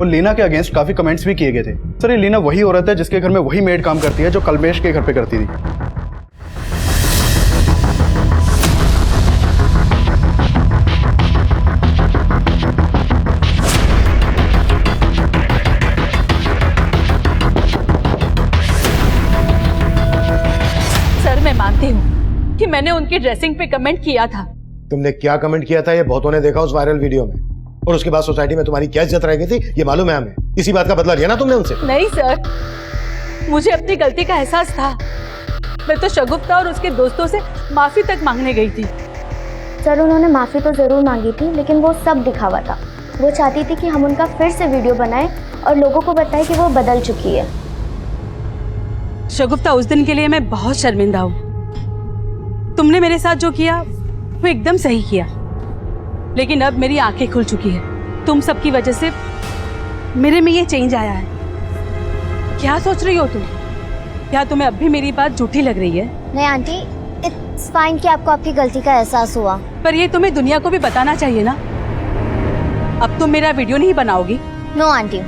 और लीना के अगेंस्ट काफी कमेंट्स भी किए गए थे। सर ये लीना वही औरत है जिसके घर में वही मेड काम करती है जो कल्पेश के घर पे करती थी। मानती हूँ कि मैंने उनकी ड्रेसिंग पे कमेंट किया था। तुमने क्या कमेंट किया था ये बहुतों ने देखा उस वायरल वीडियो में, और उसके बाद सोसाइटी में तुम्हारी क्या इज्जत रह गई थी ये मालूम है हमें। इसी बात का बदला लिया ना तुमने उनसे? नहीं सर, मुझे अपनी गलती का एहसास था। मैं तो शगुफ्ता और उसके दोस्तों से माफी तक मांगने गई थी। सर उन्होंने माफी तो जरूर मांगी थी, लेकिन वो सब दिखावा था। वो चाहती थी कि हम उनका फिर से वीडियो बनाएं और लोगों को बताएं कि वो बदल चुकी है। शगुफ्ता उस दिन के लिए मैं बहुत शर्मिंदा हूँ। तुमने मेरे साथ जो किया वो एकदम सही किया, लेकिन अब मेरी आंखें खुल चुकी है। तुम सबकी वजह से मेरे में ये चेंज आया है। क्या सोच रही हो तुम? क्या तुम्हें अब भी मेरी बात झूठी लग रही है? नहीं आंटी, इट्स फाइन कि आपको आपकी गलती का एहसास हुआ, पर ये तुम्हें दुनिया को भी बताना चाहिए ना। अब तुम मेरा वीडियो नहीं बनाओगी? नो आंटी,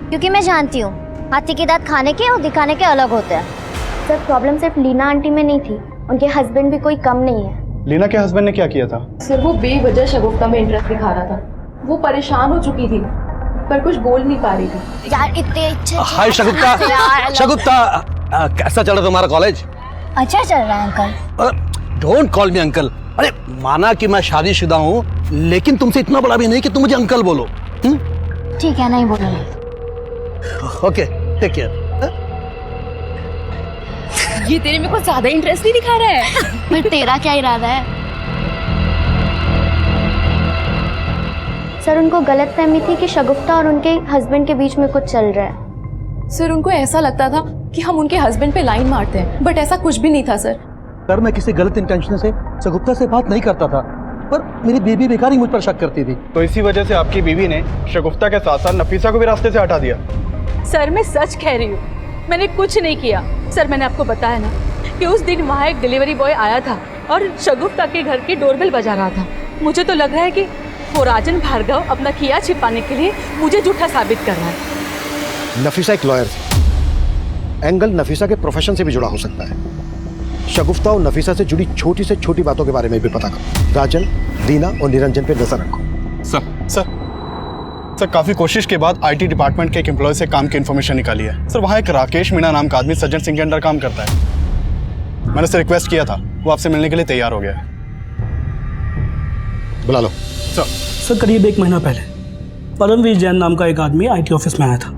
क्योंकि मैं जानती हूँ हाथी के दांत खाने के और दिखाने के अलग होते हैं। सर प्रॉब्लम सिर्फ लीना आंटी में नहीं थी, उनके हस्बैंड भी कोई कम नहीं है। लीना के हस्बैंड ने क्या किया था? सर वो बेवजह शगुफ्ता में इंटरेस्ट दिखा रहा था। वो परेशान हो चुकी थी पर कुछ बोल नहीं पा रही थी। यार इतने अच्छे हाय शगुफ्ता, शगुफ्ता कैसा चल रहा तुम्हारा कॉलेज? अच्छा चल रहा है uncle. Don't call me uncle. अरे माना कि मैं शादीशुदा हूँ, लेकिन तुमसे इतना बड़ा भी नहीं कि तुम मुझे अंकल बोलो। ठीक है, नहीं बोलूंगा। Okay, take care. ये तेरे में कुछ ज्यादा इंटरेस्ट नहीं दिखा रहा है। फिर तेरा क्या इरादा है? सर, उनको गलतफहमी थी कि शगुफ्ता और उनके हस्बैंड के बीच में कुछ चल रहा है। सर, उनको ऐसा लगता था कि हम उनके हस्बैंड पे लाइन मारते हैं, बट ऐसा कुछ भी नहीं था सर। सर, मैं किसी गलत इंटेंशन से शगुफ्ता से बात नहीं करता था, पर मेरी बीवी बेकार ही मुझ पर शक करती थी। तो इसी वजह से आपकी बीवी ने शगुफ्ता के साथ साथ नफीसा को भी रास्ते से हटा दिया। सर, मैं सच कह रही हूँ, मैंने कुछ नहीं किया। सर, मैंने आपको बताया ना कि उस दिन वहाँ एक डिलीवरी बॉय आया था और शगुफ्ता के घर की डोरबेल बजा रहा था। मुझे तो लग रहा है कि वो राजन भार्गव अपना किया छिपाने के लिए मुझे झूठा साबित कर रहा है। नफीसा एक लॉयर थी। एंगल नफीसा के प्रोफेशन से भी जुड़ा हो सकता है। शगुफ्ता और नफीसा से जुड़ी छोटी से छोटी बातों के बारे में भी पता करो। राजन, दीना और निरंजन पे नजर रखो। सर, काफी कोशिश के बाद आईटी डिपार्टमेंट के एक एम्प्लॉय से काम की इन्फॉर्मेशन निकाली है। सर, वहाँ एक राकेश मीणा नाम का आदमी सज्जन सिंह के अंडर काम करता है। मैंने उससे रिक्वेस्ट किया था, वो आपसे मिलने के लिए तैयार हो गया है। बुला लो। सर, करीब 1 महीना पहले परमवीर जैन नाम का एक आदमी आईटी ऑफिस में आया था।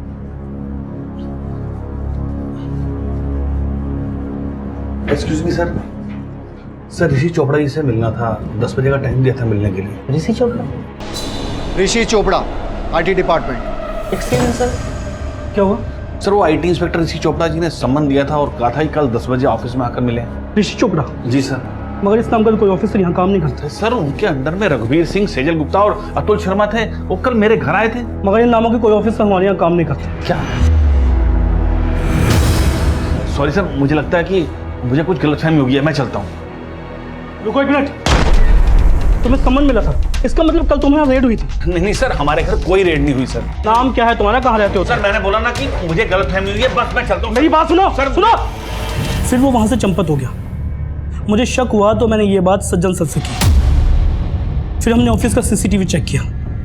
एक्सक्यूज मी सर, ऋषि चोपड़ा जी से मिलना था। 10 बजे का टाइम दिया था मिलने के लिए। Rishi Chopra? Rishi Chopra, IT department. Excuse sir, क्या हुआ? सर, वो आईटी इंस्पेक्टर ऋषि चोपड़ा जी ने सम्मन दिया था और कहा था कि कल 10 बजे ऑफिस में आकर मिले। ऋषि चोपड़ा? जी सर। मगर इस नाम का कोई ऑफिसर यहाँ काम नहीं करता। सर, उनके अंडर में रघुवीर सिंह, सेजल गुप्ता और अतुल शर्मा थे। वो कल मेरे घर आए थे। मगर इन नामों के कोई ऑफिसर हमारे यहाँ काम नहीं करते। क्या? सॉरी सर, मुझे लगता है कि मुझे कुछ गलतफहमी हो गई है। मैं चलता हूँ। रुको 1 मिनट, तुम्हें सम्मन मिला था, इसका मतलब कल तुम्हारे यहाँ रेड हुई थी? नहीं सर, हमारे घर कोई रेड नहीं हुई सर। नाम क्या है तुम्हारा, कहाँ रहते हो? सर, मैंने बोला ना कि मुझे गलतफहमी हुई है, बस मैं चलता हूँ। मेरी बात सुनो सर, सुनो। फिर वो वहां से चंपत हो गया। मुझे शक हुआ तो मैंने ये बात सज्जन सर से की। फिर हमने ऑफिस का सीसीटीवी चेक किया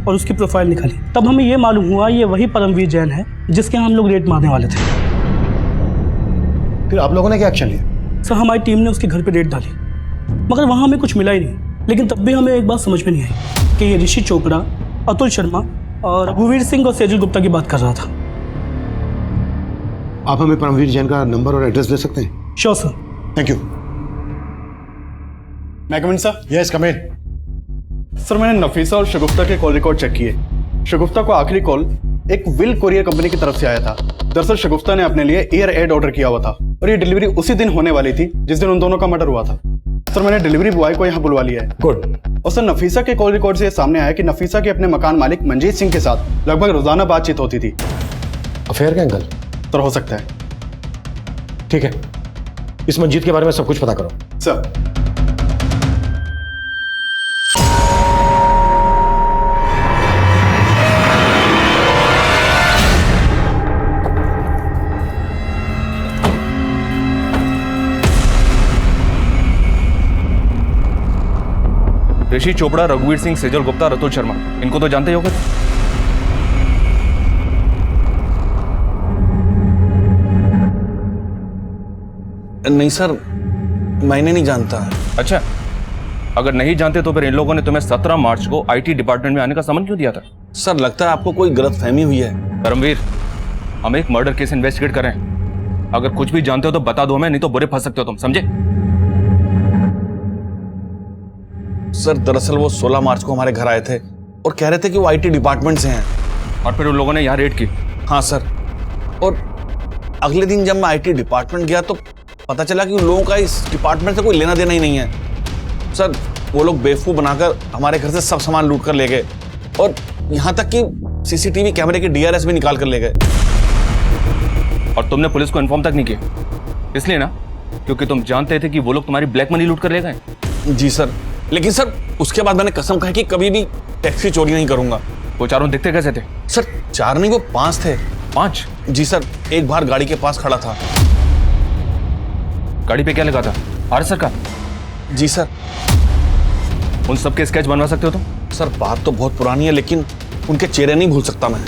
और उसकी प्रोफाइल निकाली। तब हमें ये मालूम हुआ ये वही परमवीर जैन है जिसके यहाँ हम लोग रेड मारने वाले थे। फिर आप लोगों ने क्या एक्शन लिया? सर, हमारी टीम ने उसके घर पे रेड डाली, मगर वहाँ हमें कुछ मिला ही नहीं। लेकिन तब भी हमें एक बात समझ में नहीं आई कि ये ऋषि चोपड़ा, अतुल शर्मा और रघुवीर सिंह और सेजल गुप्ता की बात कर रहा था। आप हमें परमवीर जैन का नंबर और एड्रेस दे सकते हैं? Sure sir. Thank you. मैं कम इन सर? यस, कम इन। सर, मैंने नफीसा और शगुफ्ता के कॉल रिकॉर्ड चेक किए। शगुफ्ता को आखिरी कॉल एक विल कोरियर कंपनी की तरफ से आया था। दरअसल शगुफ्ता ने अपने लिए एयर एड ऑर्डर किया हुआ था और ये डिलीवरी उसी दिन होने वाली थी जिस दिन उन दोनों का मर्डर हुआ था। सर, मैंने डिलीवरी बॉय को यहाँ बुलवा लिया है। गुड। और सर, नफीसा के कॉल रिकॉर्ड से ये सामने आया कि नफीसा के अपने मकान मालिक मंजीत सिंह के साथ लगभग रोजाना बातचीत होती थी। अफेयर का एंगल? सर, हो सकता है। ठीक है, इस मंजीत के बारे में सब कुछ पता करो। सर। ऋषि चोपड़ा, रघुवीर सिंह, सेजल गुप्ता, अतुल शर्मा, इनको तो जानते ही होगे। नहीं सर, मैंने नहीं जानता। अच्छा, अगर नहीं जानते तो फिर इन लोगों ने तुम्हें 17 मार्च को आईटी डिपार्टमेंट में आने का समन क्यों दिया था? सर, लगता है आपको कोई गलतफहमी हुई है। परमवीर, हम एक मर्डर केस इन्वेस्टिगेट कर रहे हैं। अगर कुछ भी जानते हो तो बता दो हमें, नहीं तो बुरे फंस सकते हो तुम, समझे? सर, दरअसल वो 16 मार्च को हमारे घर आए थे और कह रहे थे कि वो आईटी डिपार्टमेंट से हैं। और फिर उन लोगों ने यहाँ रेड की? हाँ सर। और अगले दिन जब मैं आईटी डिपार्टमेंट गया तो पता चला कि उन लोगों का इस डिपार्टमेंट से कोई लेना देना ही नहीं है। सर, वो लोग बेवकूफ बनाकर हमारे घर से सब सामान लूट कर ले गए और यहाँ तक कि सीसीटीवी कैमरे के डीआरएस भी निकाल कर ले गए। और तुमने पुलिस को इन्फॉर्म तक नहीं किया, इसलिए ना क्योंकि तुम जानते थे कि वो लोग तुम्हारी ब्लैक मनी लूट कर ले गए? जी सर, लेकिन सर उसके बाद मैंने कसम खाई कि कभी भी टैक्सी चोरी नहीं करूंगा। वो चारों दिखते कैसे थे? सर, 4 नहीं, वो 5 थे। 5? जी सर, एक बार गाड़ी के पास खड़ा था। गाड़ी पे क्या लगा था? आरएसआर का? जी सर। उन सब के स्केच बनवा सकते हो तुम? सर, बात तो बहुत पुरानी है लेकिन उनके चेहरे नहीं भूल सकता मैं।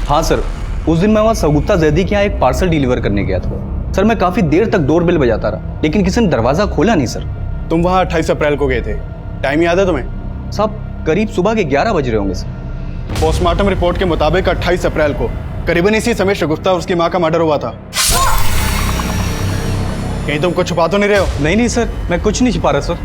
हाँ सर, उस दिन मैं वहाँ सगुप्ता जैदी के यहाँ एक पार्सल डिलीवर करने गया था सर। मैं काफी देर तक डोर बेल बजाता रहा लेकिन किसी ने दरवाजा खोला नहीं सर। तुम वहाँ 28 अप्रैल को गए थे, टाइम याद है तुम्हें? साहब करीब सुबह के 11 बज रहे होंगे सर। पोस्टमार्टम रिपोर्ट के मुताबिक 28 अप्रैल को करीबन इसी समय शगुफ्ता और उसकी माँ का मर्डर हुआ था। कहीं तुम कुछ छुपा तो नहीं रहे हो? नहीं सर, मैं कुछ नहीं छिपा रहा सर।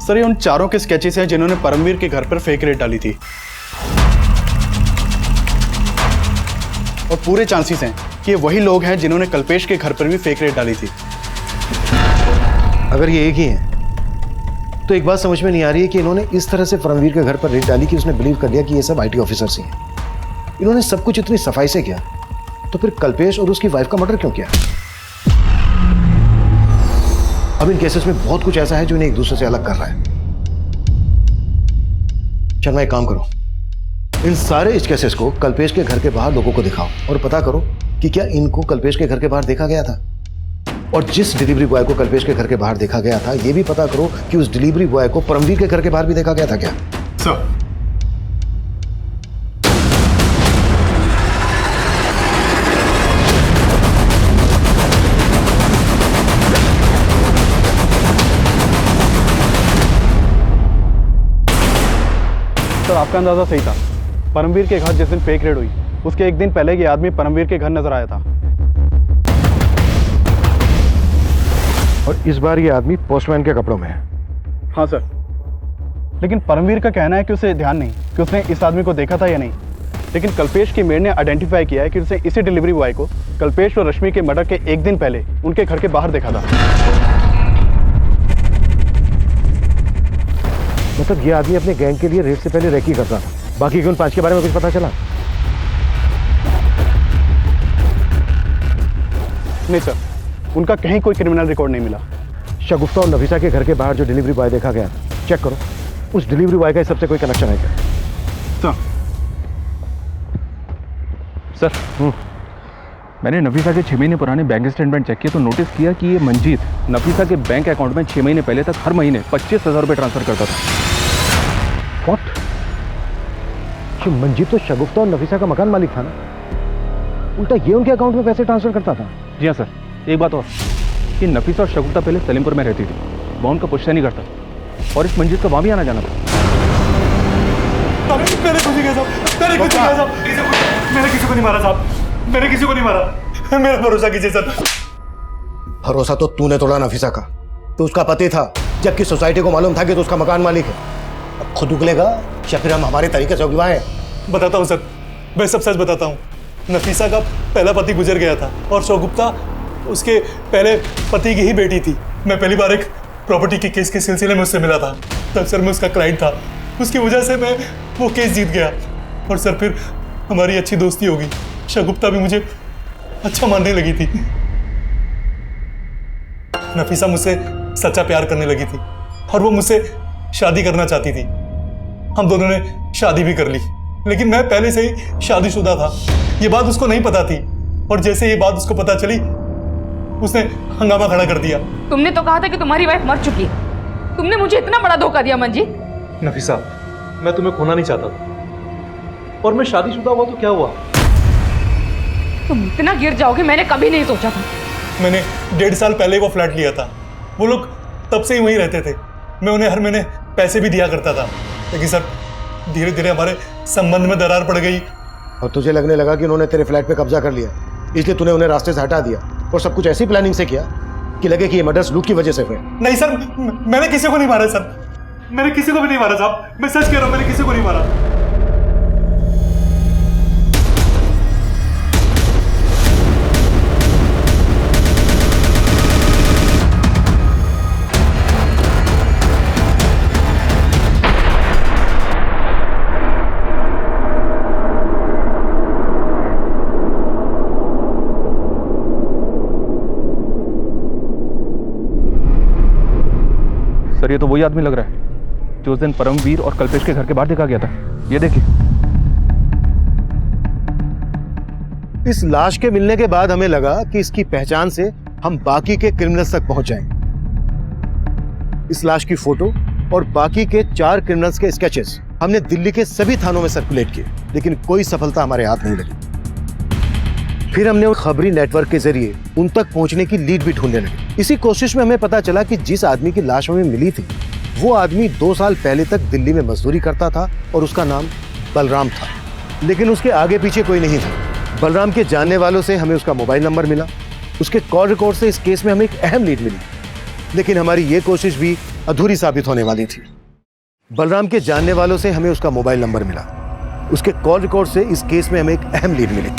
सर ये उन चारों के स्केचेस हैं जिन्होंने परमवीर के घर पर फेक रेड डाली थी, और पूरे चांसेस हैं कि ये वही लोग हैं जिन्होंने कल्पेश के घर पर भी फेक रेड डाली थी। अगर ये एक ही हैं तो एक बात समझ में नहीं आ रही है कि इन्होंने इस तरह से परमवीर के घर पर रेड डाली कि उसने बिलीव कर लिया कि ये सब आईटी ऑफिसर्स ही हैं। इन्होंने सब कुछ इतनी सफाई से किया तो फिर कल्पेश और उसकी वाइफ का मर्डर क्यों किया? अब इन केसेस में बहुत कुछ ऐसा है जो इन्हें एक दूसरे से अलग कर रहा है। चल मैं एक काम करो, इन सारे इस केसेस को कल्पेश के घर के बाहर लोगों को दिखाओ और पता करो कि क्या इनको कल्पेश के घर के बाहर देखा गया था, और जिस डिलीवरी बॉय को कल्पेश के घर के बाहर देखा गया था ये भी पता करो कि उस डिलीवरी बॉय को परमवीर के घर के बाहर भी देखा गया था क्या? सर सर आपका अंदाजा सही था। परमवीर के घर जिस दिन फेक रेड हुई उसके एक दिन पहले ये आदमी परमवीर के घर नजर आया था। और इस बार ये आदमी पोस्टमैन के कपड़ों में है। हाँ सर, लेकिन परमवीर का कहना है कि उसे ध्यान नहीं कि उसने इस आदमी को देखा था या नहीं, लेकिन कल्पेश की मेड ने आइडेंटिफाई किया है कि उसने इसी डिलीवरी बॉय को कल्पेश और रश्मि के मर्डर के एक दिन पहले उनके घर के बाहर देखा था। मतलब ये आदमी अपने गैंग के लिए रेड से पहले रेकी करता था। बाकी के उन 5 के बारे में कुछ पता चला? नहीं सर, उनका कहीं कोई क्रिमिनल रिकॉर्ड नहीं मिला। शगुफ्ता और नफीसा के घर के बाहर जो डिलीवरी बॉय देखा गया चेक करो, उस डिलीवरी बॉय का इस सबसे कोई कनेक्शन है क्या? सर मैंने नफीसा के 6 महीने पुराने बैंक स्टेटमेंट चेक किए तो नोटिस किया कि ये मंजीत नफीसा के बैंक अकाउंट में 6 महीने पहले तक हर महीने 25,000 रुपये ट्रांसफर करता था। व्हाट? ये मंजीत तो शगुफ्ता और नफीसा का मकान मालिक था ना, उल्टा ये उनके अकाउंट में पैसे ट्रांसफर करता था। जी हाँ सर, एक बात और कि नफीसा और शगुफ्ता पहले सलीमपुर में रहती थी, वहाँ उनका पुश्तैनी करता और इस मंजीत का वहाँ भी आना जाना था। मैंने किसी को नहीं मारा साहब, मैंने किसी को नहीं मारा, मेरा भरोसा कीजिए सर। भरोसा तो तूने तोड़ा नफीसा का, तो उसका पति था, जबकि सोसाइटी को मालूम था कि तो उसका मकान मालिक है। अब खुद उगलेगा या फिर हम हमारे तरीके से उगवाएं? बताता हूँ सर, मैं सब सच बताता हूँ। नफीसा का पहला पति गुजर गया था और शगुफ्ता उसके पहले पति की ही बेटी थी। मैं पहली बार एक प्रॉपर्टी के केस के सिलसिले में उससे मिला था, तब सर मैं उसका क्लाइंट था। उसकी वजह से मैं वो केस जीत गया और सर फिर हमारी अच्छी दोस्ती हो गई। शगुफ्ता भी मुझे अच्छा मानने लगी थी। नफीसा मुझसे सच्चा प्यार करने लगी थी और वो मुझसे शादी करना चाहती थी। हम दोनों ने शादी भी कर ली, लेकिन मैं पहले से ही शादीशुदा था। ये बात उसको नहीं पता थी और जैसे ये बात उसको पता चली उसने हंगामा खड़ा कर दिया। तुमने तो कहा था कि तुम्हारी वाइफ मर चुकी है, तुमने मुझे इतना बड़ा धोखा दिया मंजीत। नफीसा, मैं तुम्हें खोना नहीं चाहता था और मैं शादीशुदा हुआ तो क्या हुआ? तुम इतना गिर जाओगे मैंने कभी नहीं सोचा था। मैंने 1.5 साल पहले वो फ्लैट लिया था। वो लोग तब से ही वहीं रहते थे। मैं उन्हें हर महीने पैसे भी दिया करता था, लेकिन सर धीरे धीरे हमारे संबंध में दरार पड़ गई। और तुझे लगने लगा कि उन्होंने तेरे फ्लैट पे कब्जा कर लिया, इसलिए तूने उन्हें रास्ते से हटा दिया और सब कुछ ऐसी प्लानिंग से किया कि लगे कि ये मर्डर्स लूट की वजह से हुए। नहीं सर, मैंने किसी को नहीं मारा सर, मैंने किसी को भी नहीं मारा साहब, मैं सच कह रहा हूँ, मैंने किसी को नहीं मारा। सर ये तो वही आदमी लग रहा है जो उस दिन परमवीर और कल्पेश के घर के बाहर देखा गया था। ये देखिए। इस लाश के मिलने के बाद हमें लगा कि इसकी पहचान से हम बाकी के क्रिमिनल्स तक पहुंच जाएंगे। इस लाश की फोटो और बाकी के 4 क्रिमिनल्स के स्केचेस हमने दिल्ली के सभी थानों में सर्कुलेट किए, लेकिन कोई सफलता हमारे हाथ नहीं लगी। फिर हमने उन खबरी नेटवर्क के जरिए उन तक पहुंचने की लीड भी ढूंढने लगे। इसी कोशिश में हमें पता चला कि जिस आदमी की लाश हमें मिली थी वो आदमी 2 साल पहले तक दिल्ली में मजदूरी करता था और उसका नाम बलराम था, लेकिन उसके आगे पीछे कोई नहीं था। बलराम के जानने वालों से हमें उसका मोबाइल नंबर मिला। उसके कॉल रिकॉर्ड से इस केस में हमें एक अहम लीड मिली, लेकिन हमारी ये कोशिश भी अधूरी साबित होने वाली थी। बलराम के जानने वालों से हमें उसका मोबाइल नंबर मिला। उसके कॉल रिकॉर्ड से इस केस में हमें एक अहम लीड मिली।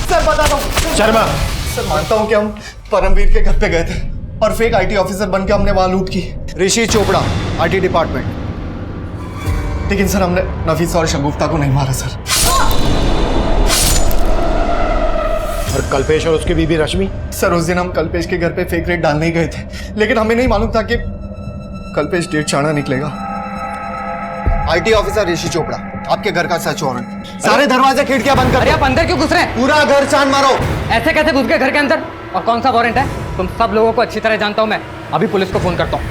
सर बताता हूँ। शर्मा, सर मानता हूँ कि हम परमवीर के घर पे गए थे और फेक आईटी ऑफिसर बनके हमने वहां लूट की। ऋषि चोपड़ा, आईटी डिपार्टमेंट। लेकिन सर हमने नफीसा और शगुफ्ता को नहीं मारा सर। और कल्पेश और उसकी बीबी रश्मि? सर उस दिन हम कल्पेश के घर पे फेक रेड डालने ही गए थे, लेकिन हमें नहीं मालूम था कि कल्पेश डेढ़ चाणा निकलेगा। आईटी ऑफिसर ऋषि चोपड़ा, आपके घर का सर्च वारंट। सारे दरवाजे खिड़कियां बंद कर। अरे आप अंदर क्यों घुस रहे हैं? पूरा घर छान मारो। ऐसे कैसे घुस गए घर के अंदर? और कौन सा वारंट है? तुम सब लोगों को अच्छी तरह जानता हूं मैं। अभी पुलिस को फोन करता हूं।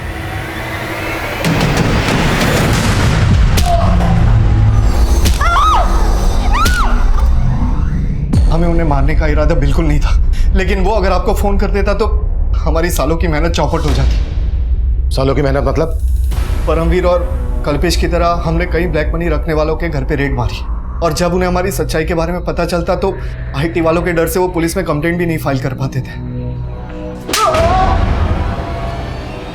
हमें उन्हें मारने का इरादा बिल्कुल नहीं था, लेकिन वो अगर आपको फोन कर देता तो हमारी सालों की मेहनत चौपट हो जाती। सालों की मेहनत मतलब? परमवीर और कल्पेश की तरह हमने कई ब्लैक मनी रखने वालों के घर पे रेड मारी, और जब उन्हें हमारी सच्चाई के बारे में पता चलता तो आईटी वालों के डर से वो पुलिस में कंप्लेंट भी नहीं फाइल कर पाते थे।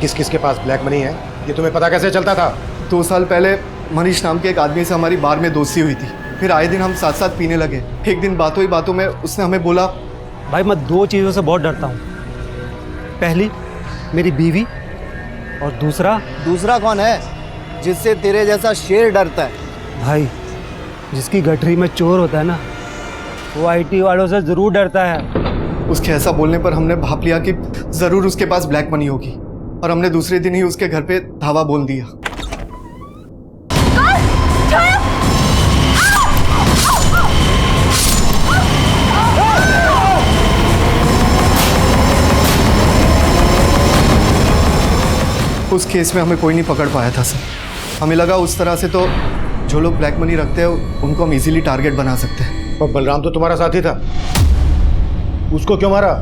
किस किस के पास ब्लैक मनी है ये तुम्हें पता कैसे चलता था? 2 साल पहले मनीष नाम के एक आदमी से हमारी बार में दोस्ती हुई थी। फिर आए दिन हम साथ साथ पीने लगे। एक दिन बातों ही बातों में उसने हमें बोला, भाई मैं 2 चीज़ों से बहुत डरता हूँ। पहली मेरी बीवी, और दूसरा कौन है जिससे तेरे जैसा शेर डरता है? भाई जिसकी गठरी में चोर होता है ना, वो आईटी वालों से जरूर डरता है। उसके ऐसा बोलने पर हमने भाप लिया कि जरूर उसके पास ब्लैक मनी होगी, और हमने दूसरे दिन ही उसके घर पे धावा बोल दिया। उस केस में हमें कोई नहीं पकड़ पाया था सर। हमें लगा उस तरह से तो जो लोग ब्लैक मनी रखते हैं उनको हम इजीली टारगेट बना सकते हैं। और बलराम तो तुम्हारा साथी था, उसको क्यों मारा?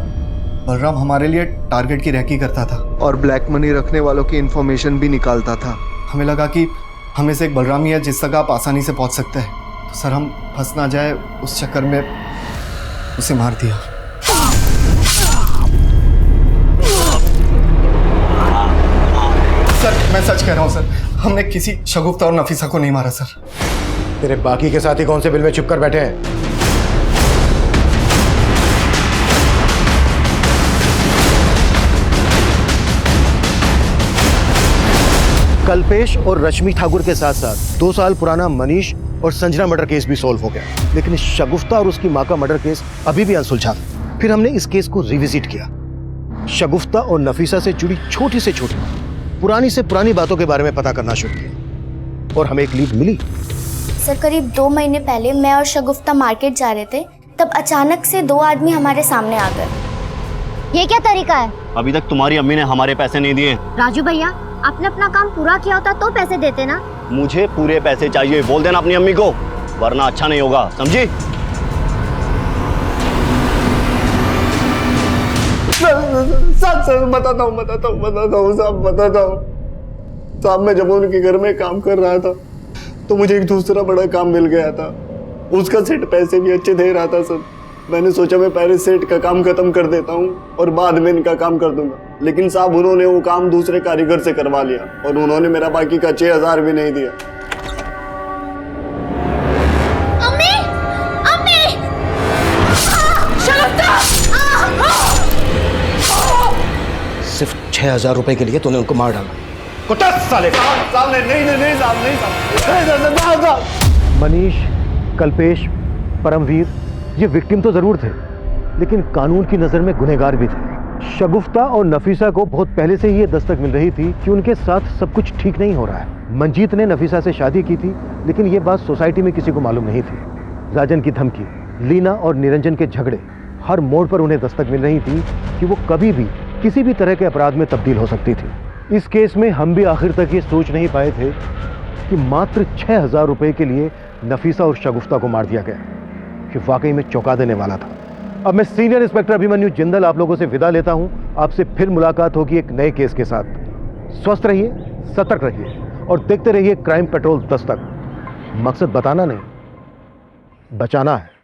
बलराम हमारे लिए टारगेट की रैकी करता था और ब्लैक मनी रखने वालों की इंफॉर्मेशन भी निकालता था। हमें लगा कि हमें से एक बलराम ही है जिस तक आप आसानी से पहुंच सकते हैं, तो सर हम फंस ना जाए उस चक्कर में उसे मार दिया। सर मैं सच कह रहा हूँ सर, हमने किसी शगुफ्ता और नफीसा को नहीं मारा सर। तेरे बाकी के साथी कौन से बिल में छिप कर बैठे हैं? कल्पेश और रश्मि ठाकुर के साथ साथ 2 साल पुराना मनीष और संजना मर्डर केस भी सॉल्व हो गया, लेकिन शगुफ्ता और उसकी मां का मर्डर केस अभी भी अनसुलझा था। फिर हमने इस केस को रिविजिट किया। शगुफ्ता और नफीसा से जुड़ी छोटी से छोटी, पुरानी से पुरानी बातों के बारे में पता करना शुरू किया, और हमें एक लीड मिली। सर करीब 2 महीने पहले मैं और शगुफ्ता मार्केट जा रहे थे, तब अचानक से 2 आदमी हमारे सामने आ गए। ये क्या तरीका है? अभी तक तुम्हारी अम्मी ने हमारे पैसे नहीं दिए। राजू भैया, आपने अपना काम पूरा किया होता तो पैसे देते ना। मुझे पूरे पैसे चाहिए, बोल देना अपनी अम्मी को, वरना अच्छा नहीं होगा, समझी? सर बताता हूँ साहब, मैं जब उनके घर में काम कर रहा था तो मुझे एक दूसरा बड़ा काम मिल गया था। उसका सेठ पैसे भी अच्छे दे रहा था सर। मैंने सोचा मैं पहले सेठ का काम खत्म कर देता हूँ और बाद में इनका काम कर दूंगा, लेकिन साहब उन्होंने वो काम दूसरे कारीगर से करवा लिया और उन्होंने मेरा बाकी का 6000 भी नहीं दिया। सिर्फ 6000 रुपए के लिए तूने उनको मार डाला। कुत्ता साले! मनीष, कल्पेश, परमवीर ये विक्टिम तो जरूर थे, लेकिन कानून की नजर में गुनहगार भी थे। शगुफ्ता और नफीसा को बहुत पहले से ही ये दस्तक मिल रही थी कि उनके साथ सब कुछ ठीक नहीं हो रहा है। मंजीत ने नफीसा से शादी की थी, लेकिन ये बात सोसाइटी में किसी को मालूम नहीं थी। राजन की धमकी, लीना और निरंजन के झगड़े, हर मोड़ पर उन्हें दस्तक मिल रही थी कि वो कभी भी किसी भी तरह के अपराध में तब्दील हो सकती थी। इस केस में हम भी आखिर तक ये सोच नहीं पाए थे कि मात्र 6,000 रुपए के लिए नफीसा और शगुफ्ता को मार दिया गया, कि वाकई में चौंका देने वाला था। अब मैं सीनियर इंस्पेक्टर अभिमन्यु जिंदल आप लोगों से विदा लेता हूं। आपसे फिर मुलाकात होगी एक नए केस के साथ। स्वस्थ रहिए, सतर्क रहिए और देखते रहिए क्राइम पेट्रोल दस्तक। मकसद बताना नहीं, बचाना है।